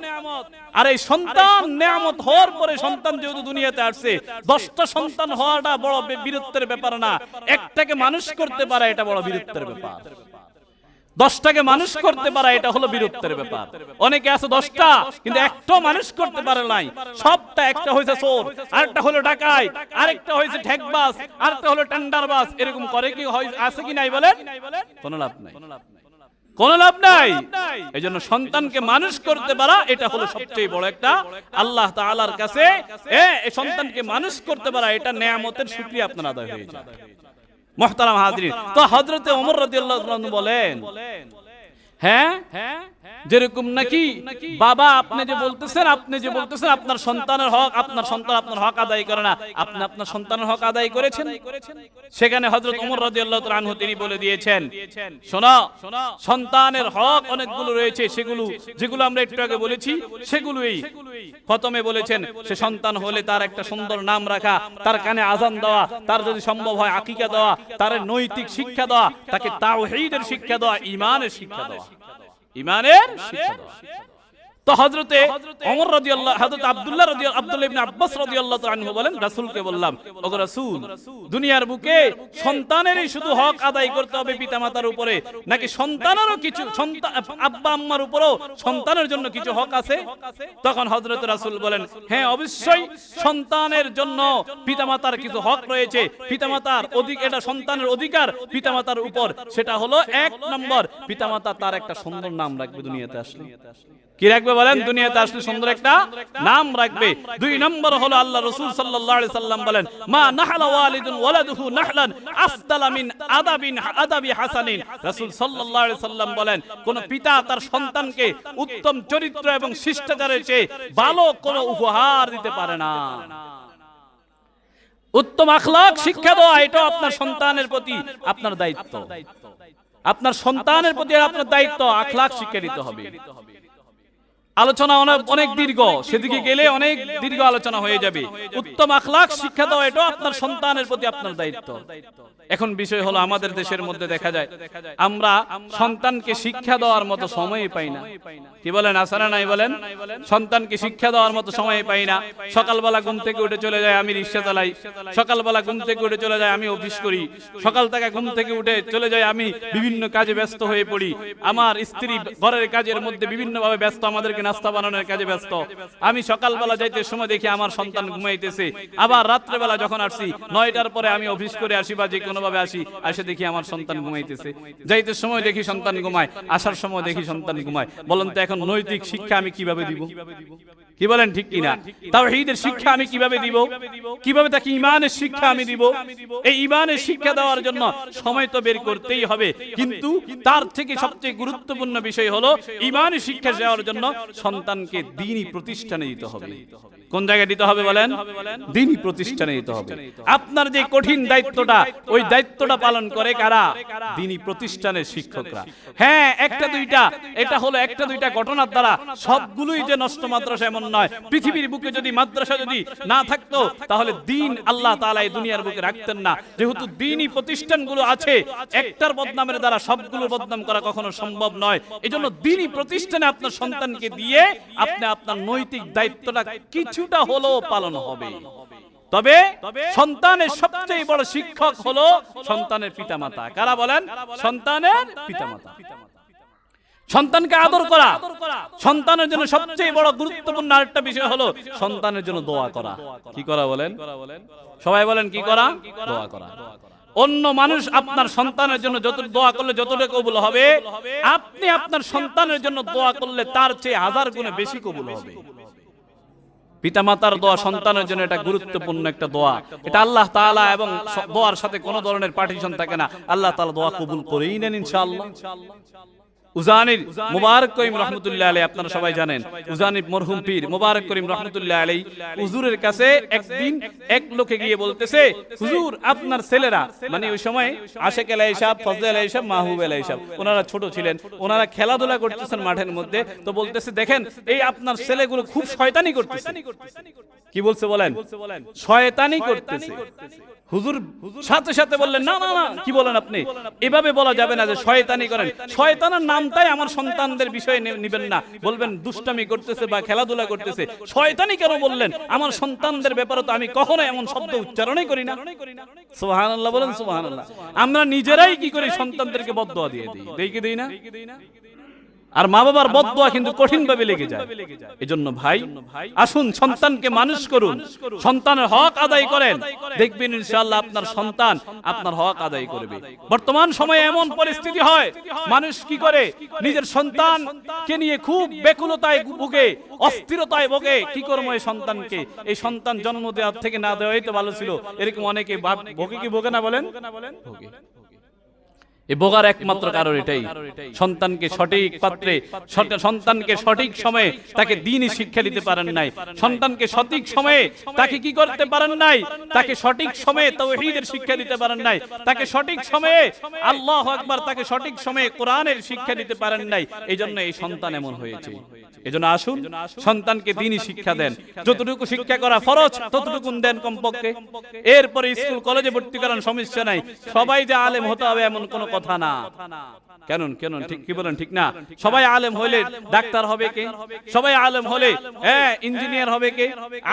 আর এই সন্তান নেয়ামত হওয়ার পরে, সন্তান যেহেতু দুনিয়াতে আসছে, 10টা সন্তান হওয়াটা বড় বীরত্বের ব্যাপার না, একটাকে মানুষ করতে পারা এটা বড় বীরত্বের ব্যাপার। 10টাকে মানুষ করতে পারা এটা হলো বীরত্বের ব্যাপার। অনেকে আছে 10টা, কিন্তু একটাও মানুষ করতে পারে নাই। সবটা, একটা হয়েছে চোর, আরেকটা হলো ডাকাত, আরেকটা হয়েছে ঠেকবাজ, আরেকটা হলো টেন্ডারবাজ। এরকম করে কি আছে কি নাই বলেন? কোনো লাভ নাই, কোন লাভ নাই। এই জন্য সন্তানকে মানুষ করতে পারা এটা হলো সবচেয়ে বড় একটা আল্লাহ তাআলার কাছে এই সন্তানকে মানুষ করতে পারা এটা নেয়ামতের শুকরিয়া আপনার আদায় হয়ে যায়। মুহতারাম হাজরিন, তো হযরতে ওমর রাদিয়াল্লাহু আনহু বলেন, হ্যাঁ, যেরকম নাকি বাবা আপনি যে বলতেছেন আপনার সন্তানের হক, আপনার সন্তান আপনার হক আদায় করে না, আপনি আপনার সন্তানের হক আদায় করেছেন? সেখানে হযরত ওমর রাদিয়াল্লাহু তাআলা আনহু তিনি বলে দিয়েছেন, শোনো, সন্তানের হক অনেকগুলো রয়েছে, যেগুলো আমরা একটু আগে বলেছি সেগুলোই। প্রথমে বলেছেন, সে সন্তান হলে তার একটা সুন্দর নাম রাখা, তার কানে আযান দেওয়া, তার যদি সম্ভব হয় আকিকা দেওয়া, তার নৈতিক শিক্ষা দেওয়া, তাকে তাওহীদের শিক্ষা দেওয়া, ঈমানের শিক্ষা দেওয়া, ঈমানের শিক্ষা দেওয়া। তো হযরতে ওমর রাদিয়াল্লাহু, হযরত আব্দুল্লাহ ইবনে আব্বাস রাদিয়াল্লাহু তাআলা আনহু বলেন, রাসূলকে বললাম, ওগো রাসূল, দুনিয়ার বুকে সন্তানেরই শুধু হক আদায় করতে হবে পিতামাতার উপরে, নাকি সন্তানেরও কিছু, আব্বা আম্মার উপরেও সন্তানের জন্য কিছু হক আছে? তখন হযরত রাসূল বলেন, হ্যাঁ অবশ্যই সন্তানের জন্য পিতামাতার কিছু হক রয়েছে। পিতামাতার এটা সন্তানের অধিকার পিতামাতার উপর। সেটা হলো 1 নম্বর, পিতামাতা তার একটা সুন্দর নাম রাখবে দুনিয়াতে আসলে। কি রাখবে বলেন? দুনিয়াতে আসলে সুন্দর একটা নাম রাখবে। 2 নম্বর হলো আল্লাহ রাসূল সাল্লাল্লাহু আলাইহি সাল্লাম বলেন, মা নাহলা ওয়ালিদুন ওয়ালাদুহু নাহলান আফদালা মিন আদাবি হাসানিন। রাসূল সাল্লাল্লাহু আলাইহি সাল্লাম বলেন, কোন পিতা তার সন্তানকে উত্তম চরিত্র এবং শিষ্টাচারের চেয়ে ভালো কোনো উপহার দিতে পারে না। উত্তম আখলাক শিক্ষা দেওয়া এটা আপনার সন্তানের প্রতি আপনার দায়িত্ব। আপনার সন্তানের প্রতি আপনার দায়িত্ব, আখলাক শিক্ষা দিতে হবে। আলোচনা অনেক দীর্ঘ, সেদিকে গেলে অনেক দীর্ঘ আলোচনা হয়ে যাবে। উত্তম আখলাক শিক্ষা দেওয়া এটা আপনার সন্তানের প্রতি আপনার দায়িত্ব। এখন বিষয় হলো, আমাদের দেশের মধ্যে দেখা যায় আমরা সন্তানকে শিক্ষা দেওয়ার মতো সময়ই পাই না। কি বলেন, আছে না নাই বলেন? সন্তানকে শিক্ষা দেওয়ার মতো সময় পাই না। সকালবেলা ঘুম থেকে উঠে চলে যায় আমি রিকশা চালাই, সকালবেলা ঘুম থেকে উঠে চলে যায় আমি অফিস করি, সকাল থেকে ঘুম থেকে উঠে চলে যায় আমি বিভিন্ন কাজে ব্যস্ত হয়ে পড়ি। আমার স্ত্রী ঘরের কাজের মধ্যে বিভিন্নভাবে ব্যস্ত, আমাদেরকে নাস্তা বানানোর কাজে ব্যস্ত। আমি সকালবেলা যাইতে সময় দেখি আমার সন্তান ঘুমাইতেছে। আবার রাত্রেবেলা যখন আসছি 9টার পরে আমি অফিস করে আসি বা যে কোনোভাবে আসি, এসে দেখি আমার সন্তান ঘুমাইতেছে। যাইতে সময় দেখি সন্তান ঘুমায়, আসার সময় দেখি সন্তান ঘুমায়। বলেন তো এখন নৈতিক শিক্ষা আমি কিভাবে দিব? কি বলেন, ঠিক কিনা? তাওহীদের শিক্ষা আমি কিভাবে দিব? কিভাবে তাকে ঈমানের শিক্ষা আমি দিব? এই ঈমানের শিক্ষা দেওয়ার জন্য সময় তো বের করতেই হবে, কিন্তু তার থেকে সবচেয়ে গুরুত্বপূর্ণ বিষয় হলো ঈমানের শিক্ষা দেওয়ার জন্য সন্তানকে দ্বীনি প্রতিষ্ঠানে দিতে হবে। কোন জায়গায় দিতে হবে বলেন? দ্বীনি প্রতিষ্ঠানে দিতে হবে। আপনার যে কঠিন দায়িত্বটা, ওই দায়িত্বটা পালন করে কারা? দ্বীনি প্রতিষ্ঠানের শিক্ষকরা। হ্যাঁ, একটা দুইটা, এটা হলো একটা দুইটা ঘটনার দ্বারা সবগুলোই যে নষ্ট মাদ্রাসা এমন নয়। পৃথিবীর বুকে যদি মাদ্রাসা যদি না থাকতো, তাহলে দ্বীন আল্লাহ তাআলা এই দুনিয়ার বুকে রাখতেন না। যেহেতু দ্বীনি প্রতিষ্ঠানগুলো আছে, একটার বদনামের দ্বারা সবগুলোর বদনাম করা কখনো সম্ভব নয়। এজন্য দ্বীনি প্রতিষ্ঠানে আপনার সন্তানকে দিয়ে আপনি আপনার নৈতিক দায়িত্বটা কিছুটা হলেও পালন হবে। তবে সন্তানের সবচেয়ে বড় শিক্ষক হলো সন্তানের পিতামাতা। কারা বলেন? সন্তানের পিতামাতা। সন্তানকে আদর করা। সন্তানের জন্য সবচেয়ে বড় গুরুত্বপূর্ণ আরেকটা বিষয় হলো সন্তানের জন্য দোয়া করা। কি করা বলেন? সবাই বলেন কি করা? দোয়া করা। অন্য মানুষ আপনার সন্তানের জন্য যতটুকু দোয়া করলে যতটুকু কবুল হবে, আপনি আপনার সন্তানের জন্য দোয়া করলে তার চেয়ে 1000 গুণে বেশি কবুল হবে। পিতামাতার দোয়া সন্তানের জন্য এটা গুরুত্বপূর্ণ একটা দোয়া। এটা আল্লাহ তাআলা, এবং দোয়ার সাথে কোনো ধরনের পার্টিশন থাকে না। আল্লাহ তাআলা দোয়া কবুল করেই নেন ইনশাআল্লাহ। উজানির মুবারক করিম রহমতুল্লাহ আলাইহি, আপনারা সবাই জানেন উজানির মরহুম পীর মুবারক করিম রহমতুল্লাহ আলাইহি হুজুরের কাছে একদিন এক লোকে গিয়ে বলতেছে, হুজুর আপনার ছেলেরা, মানে ওই সময় আশেক আলাইহিস সাহেব, ফজল আলাইহিস সাহেব, মাহবুব আলাইহিস সাহেব, ওনারা ছোট ছিলেন, ওনারা খেলাধুলা করতেছেন মাঠের মধ্যে। তো বলতেছে, দেখেন এই আপনার ছেলেগুলো খুব শয়তানি করতেছে। কি বলছে বলেন? শয়তানি করতেছে। হুজুর সাথে সাথে বললেন, না না না, কি বলেন আপনি? এভাবে বলা যাবে না যে শয়তানি করেন। শয়তানের নামটাই আমার সন্তানদের বিষয়ে নেবেন না, বলবেন দুষ্টামি করতেছে বা খেলাধুলা করতেছে। শয়তানি কেন বললেন? আমার সন্তানদের ব্যাপারে তো আমি কখনো এমন শব্দ উচ্চারণই করি না। সুবহানাল্লাহ বলেন, সুবহানাল্লাহ। আমরা নিজেরাই কি করি? সন্তানদেরকে বদদোয়া দিয়ে দিই, দেই না? আর মা বাবার বদদোয়া কিন্তু কঠিন ভাবে লেগে যায়। এজন্য ভাই, আসুন সন্তানকে মানুষ করুন, সন্তানের হক আদায় করেন, দেখবেন ইনশাআল্লাহ আপনার সন্তান আপনার হক আদায় করবে। বর্তমান সময়ে এমন পরিস্থিতি হয়, মানুষ কি করে? নিজের সন্তানকে নিয়ে খুব ব্যাকুলতায় ভোগে, অস্থিরতায় ভোগে। কি করবো এই সন্তানকে? এই সন্তান জন্ম দেওয়ার থেকে না দেওয়াই তো ভালো ছিল, এরকম অনেকে ভোগে। কি ভোগে না বলেন? ভোগে। এই ভোগার একমাত্র কারণ এটাই, সন্তানকে সঠিক পাত্রে, সন্তানকে সঠিক সময়ে তাকে দ্বীনি শিক্ষা দিতে পারেন নাই। সন্তানকে সঠিক সময়ে তাকে কি করতে পারেন নাই? তাকে সঠিক সময়ে তাওহীদের শিক্ষা দিতে পারেন নাই। তাকে সঠিক সময়ে আল্লাহু আকবার, তাকে সঠিক সময়ে কোরআনের শিক্ষা দিতে পারেন নাই। এই জন্য এই সন্তান এমন হয়েছে। এজন্য আসুন সন্তানকে দ্বীনি শিক্ষা দেন। যতটুকু শিক্ষা করা ফরজ ততটুকু দেন কমপক্ষে। এরপরে স্কুল কলেজে ভর্তি করার সমস্যা নাই। সবাই যে আলেম হতে হবে এমন কোনো কথা না। কেন ঠিক কি বলেন? ঠিক না? সবাই আলেম হলে ডাক্তার হবে কে? সবাই আলেম হলে ইঞ্জিনিয়ার হবে কে?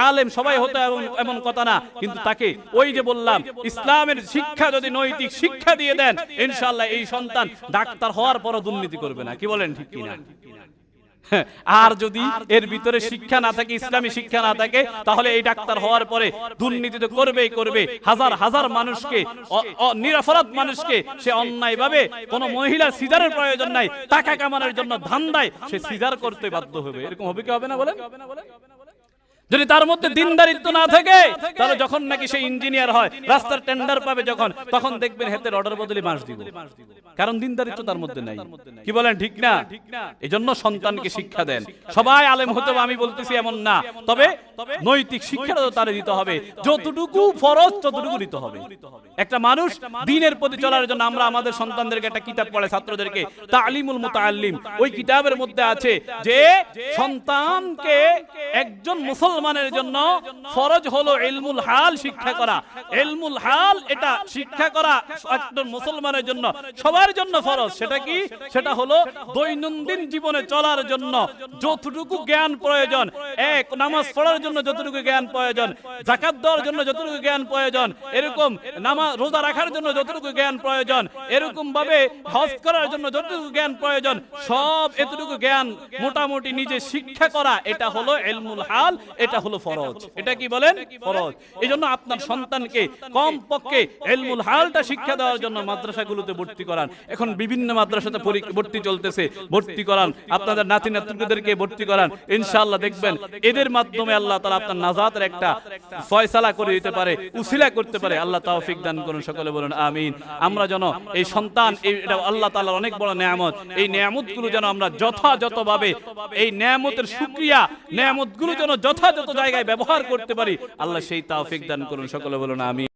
আলেম সবাই হতে এমন কথা না। কিন্তু তাকে ওই যে বললাম, ইসলামের শিক্ষা যদি নৈতিক শিক্ষা দিয়ে দেন, ইনশাআল্লাহ এই সন্তান ডাক্তার হওয়ার পরও দুর্নীতি করবে না। কি বলেন? ঠিক কিনা? আর যদি এর ভিতরে শিক্ষা না থাকে, ইসলামী শিক্ষা না থাকে, তাহলে এই ডাক্তার হওয়ার পরে দুর্নীতি তো করবে। হাজার হাজার মানুষকে, নিরপরাধ মানুষকে সে অন্যায় ভাবে, কোন মহিলা সিজারের প্রয়োজন নাই, টাকা কামানোর জন্য ধান্দায় সে সিজার করতে বাধ্য হবে। এরকম হবে কি হবে না বলেন? যদি তার মধ্যে দিনদারিত্ব না থাকে, তাহলে যখন নাকি সে ইঞ্জিনিয়ার হয়, রাস্তার টেন্ডার পাবে যখন, তখন দেখবেন হাতের অর্ডার বদলে মাস দিব, কারণ দিনদারিত্ব তার মধ্যে নাই। কি বলেন? ঠিক না? এজন্য সন্তানকে শিক্ষা দেন। সবাই আলেম হতে হবে আমি বলতেছি এমন না, তবে নৈতিক শিক্ষাটা তো তারে দিতে হবে। যতটুকু ফরজ ততটুকু দিতে হবে। একটা মানুষ দ্বীনের প্রতি চলার জন্য আমরা আমাদের সন্তানদেরকে একটা কিতাব পড়ে ছাত্রদেরকে, তালিমুল মুতাআল্লিম, ওই কিতাবের মধ্যে আছে যে সন্তানকে একজন মুসলমানের জন্য ফরজ হলো ইলমুল হাল শিক্ষা করা। ইলমুল হাল এটা শিক্ষা করা একজন মুসলমানের জন্য, সবার জন্য ফরজ। সেটা কি? সেটা হলো দৈনন্দিন জীবনে চলার জন্য যতটুকু জ্ঞান প্রয়োজন, এক নামাজ পড়ার জন্য যতটুকু জ্ঞান প্রয়োজন, যাকাত দেওয়ার জন্য যতটুকু জ্ঞান প্রয়োজন, এরকম রোজা রাখার জন্য যতটুকু জ্ঞান প্রয়োজন, এরকম ভাবে হজ করার জন্য যতটুকু জ্ঞান প্রয়োজন, সব এতটুকু জ্ঞান মোটামুটি নিজে শিক্ষা করা, এটা হলো ইলমুল হাল, এটা হলো ফরজ। এটা কি বলেন? ফরজ। এইজন্য আপনার সন্তানকে কমপক্ষে ইলমুল হালটা শিক্ষা দেওয়ার জন্য মাদ্রাসাগুলোতে ভর্তি করান। এখন বিভিন্ন মাদ্রাসাতে ভর্তি চলতেছে, ভর্তি করান। আপনাদের নাতি নাতনিদেরকে ভর্তি করান। ইনশাআল্লাহ দেখবেন এদের মাধ্যমে আল্লাহ তাআলা আপনার নাজাতের একটা ফয়সালা করে দিতে পারে, উসিলা করতে পারে। আল্লাহ তৌফিক দান করুন। সকলে বলুন আমিন। আমরা যেন এই সন্তান, এটা আল্লাহ তাআলার অনেক বড় নেয়ামত, এই নেয়ামতগুলো যেন আমরা যথাযথভাবে এই নেয়ামতের শুকরিয়া, নেয়ামতগুলো যেন যথাযথ জায়গায় ব্যবহার করতে পারি। আল্লাহ সেই তৌফিক দান করুন। সকলে বলুন আমিন।